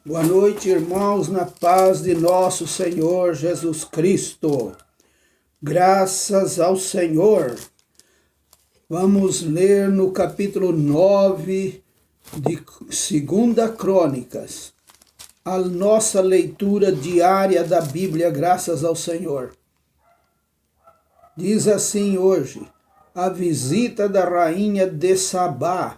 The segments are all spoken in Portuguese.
Boa noite, irmãos, na paz de nosso Senhor Jesus Cristo. Graças ao Senhor. Vamos ler no capítulo 9 de 2 Crônicas, a nossa leitura diária da Bíblia, graças ao Senhor. Diz assim hoje: a visita da rainha de Sabá.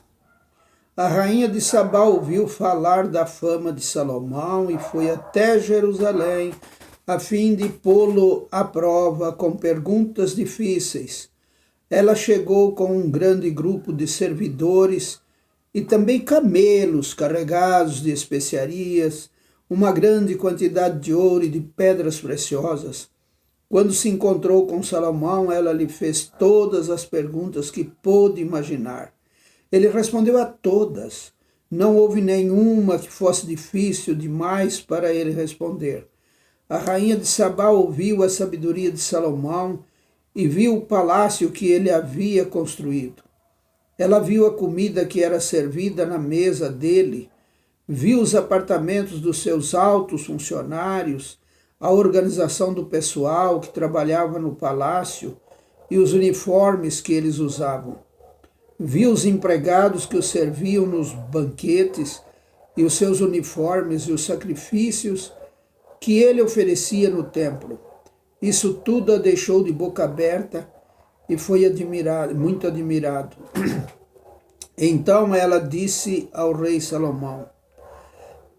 A rainha de Sabá ouviu falar da fama de Salomão e foi até Jerusalém a fim de pô-lo à prova com perguntas difíceis. Ela chegou com um grande grupo de servidores e também camelos carregados de especiarias, uma grande quantidade de ouro e de pedras preciosas. Quando se encontrou com Salomão, ela lhe fez todas as perguntas que pôde imaginar. Ele respondeu a todas. Não houve nenhuma que fosse difícil demais para ele responder. A rainha de Sabá ouviu a sabedoria de Salomão e viu o palácio que ele havia construído. Ela viu a comida que era servida na mesa dele, viu os apartamentos dos seus altos funcionários, a organização do pessoal que trabalhava no palácio e os uniformes que eles usavam. Viu os empregados que o serviam nos banquetes e os seus uniformes e os sacrifícios que ele oferecia no templo. Isso tudo a deixou de boca aberta e foi muito admirado. Então ela disse ao rei Salomão: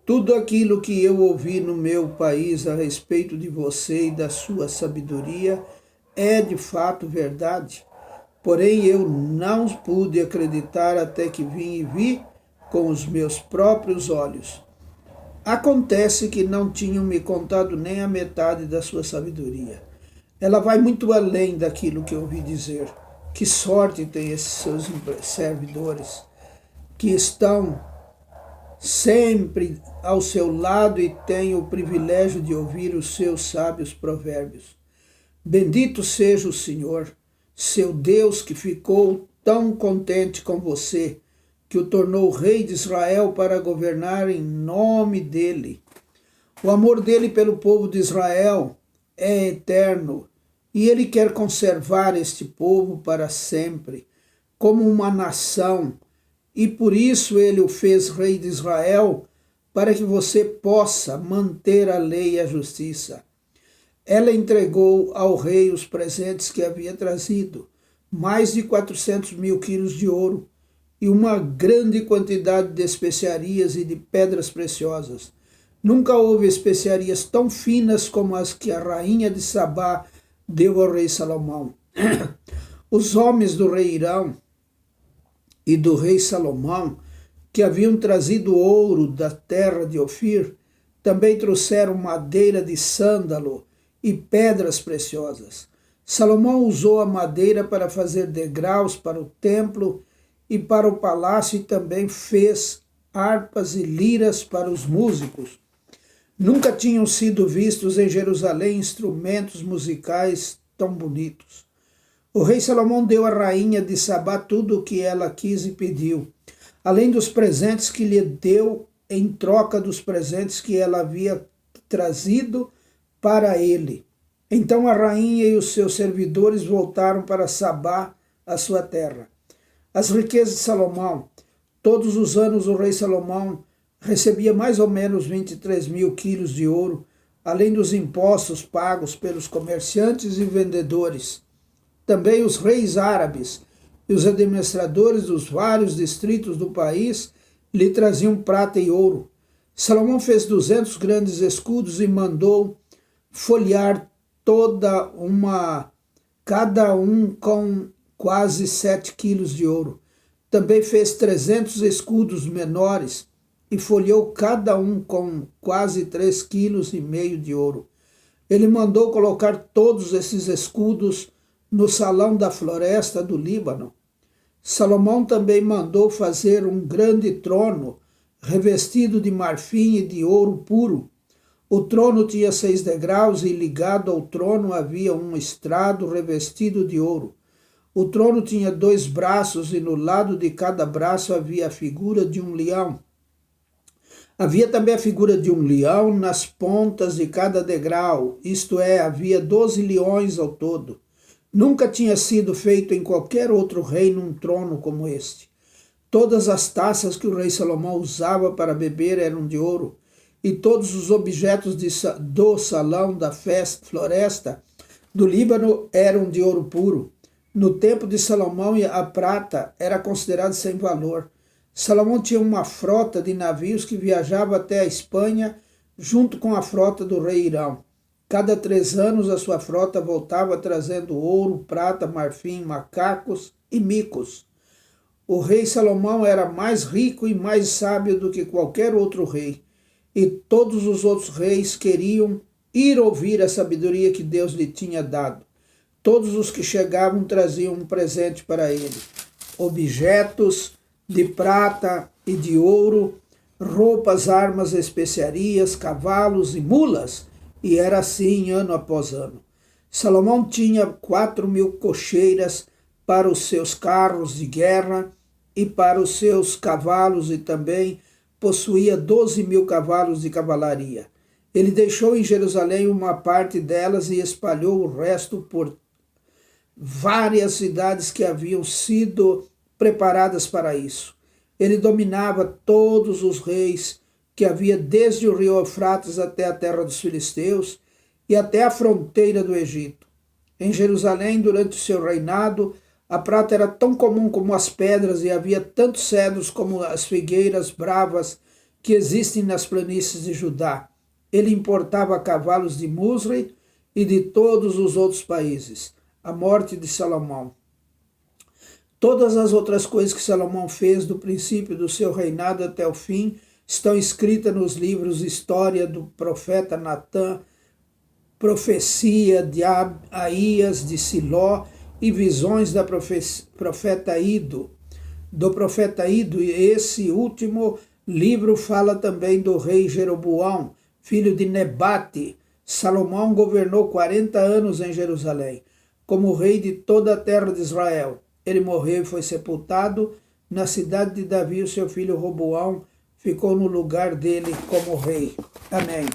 tudo aquilo que eu ouvi no meu país a respeito de você e da sua sabedoria é de fato verdade. Porém, eu não pude acreditar até que vim e vi com os meus próprios olhos. Acontece que não tinham me contado nem a metade da sua sabedoria. Ela vai muito além daquilo que eu ouvi dizer. Que sorte tem esses seus servidores, que estão sempre ao seu lado e têm o privilégio de ouvir os seus sábios provérbios. Bendito seja o Senhor, seu Deus, que ficou tão contente com você, que o tornou rei de Israel para governar em nome dele. O amor dele pelo povo de Israel é eterno e ele quer conservar este povo para sempre, como uma nação, e por isso ele o fez rei de Israel, para que você possa manter a lei e a justiça. Ela entregou ao rei os presentes que havia trazido, mais de 400 mil quilos de ouro e uma grande quantidade de especiarias e de pedras preciosas. Nunca houve especiarias tão finas como as que a rainha de Sabá deu ao rei Salomão. Os homens do rei Irão e do rei Salomão, que haviam trazido ouro da terra de Ofir, também trouxeram madeira de sândalo e pedras preciosas. Salomão usou a madeira para fazer degraus para o templo e para o palácio e também fez harpas e liras para os músicos. Nunca tinham sido vistos em Jerusalém instrumentos musicais tão bonitos. O rei Salomão deu à rainha de Sabá tudo o que ela quis e pediu, além dos presentes que lhe deu em troca dos presentes que ela havia trazido para ele. Então a rainha e os seus servidores voltaram para Sabá, a sua terra. As riquezas de Salomão. Todos os anos o rei Salomão recebia mais ou menos 23 mil quilos de ouro, além dos impostos pagos pelos comerciantes e vendedores. Também os reis árabes e os administradores dos vários distritos do país lhe traziam prata e ouro. Salomão fez 200 grandes escudos e mandou folhear cada um com quase 7 quilos de ouro. Também fez 300 escudos menores e folheou cada um com quase 3,5 quilos de ouro. Ele mandou colocar todos esses escudos no salão da floresta do Líbano. Salomão também mandou fazer um grande trono revestido de marfim e de ouro puro. O trono tinha 6 degraus e ligado ao trono havia um estrado revestido de ouro. O trono tinha 2 braços e no lado de cada braço havia a figura de um leão. Havia também a figura de um leão nas pontas de cada degrau, isto é, havia 12 leões ao todo. Nunca tinha sido feito em qualquer outro reino um trono como este. Todas as taças que o rei Salomão usava para beber eram de ouro, e todos os objetos do salão da floresta do Líbano eram de ouro puro. No tempo de Salomão, a prata era considerada sem valor. Salomão tinha uma frota de navios que viajava até a Espanha junto com a frota do rei Irão. Cada 3 anos a sua frota voltava trazendo ouro, prata, marfim, macacos e micos. O rei Salomão era mais rico e mais sábio do que qualquer outro rei, e todos os outros reis queriam ir ouvir a sabedoria que Deus lhe tinha dado. Todos os que chegavam traziam um presente para ele: objetos de prata e de ouro, roupas, armas, especiarias, cavalos e mulas, e era assim ano após ano. Salomão tinha 4.000 cocheiras para os seus carros de guerra e para os seus cavalos, e também possuía 12.000 cavalos de cavalaria. Ele deixou em Jerusalém uma parte delas e espalhou o resto por várias cidades que haviam sido preparadas para isso. Ele dominava todos os reis que havia desde o rio Eufrates até a terra dos filisteus e até a fronteira do Egito. Em Jerusalém, durante o seu reinado, a prata era tão comum como as pedras e havia tantos cedros como as figueiras bravas que existem nas planícies de Judá. Ele importava cavalos de Musri e de todos os outros países. A morte de Salomão. Todas as outras coisas que Salomão fez do princípio do seu reinado até o fim estão escritas nos livros História do profeta Natã, Profecia de Aías de Siló e Visões da profeta Ido. Do profeta Ido, e esse último livro fala também do rei Jeroboão, filho de Nebate. Salomão governou 40 anos em Jerusalém, como rei de toda a terra de Israel. Ele morreu e foi sepultado na cidade de Davi. O seu filho Roboão ficou no lugar dele como rei. Amém.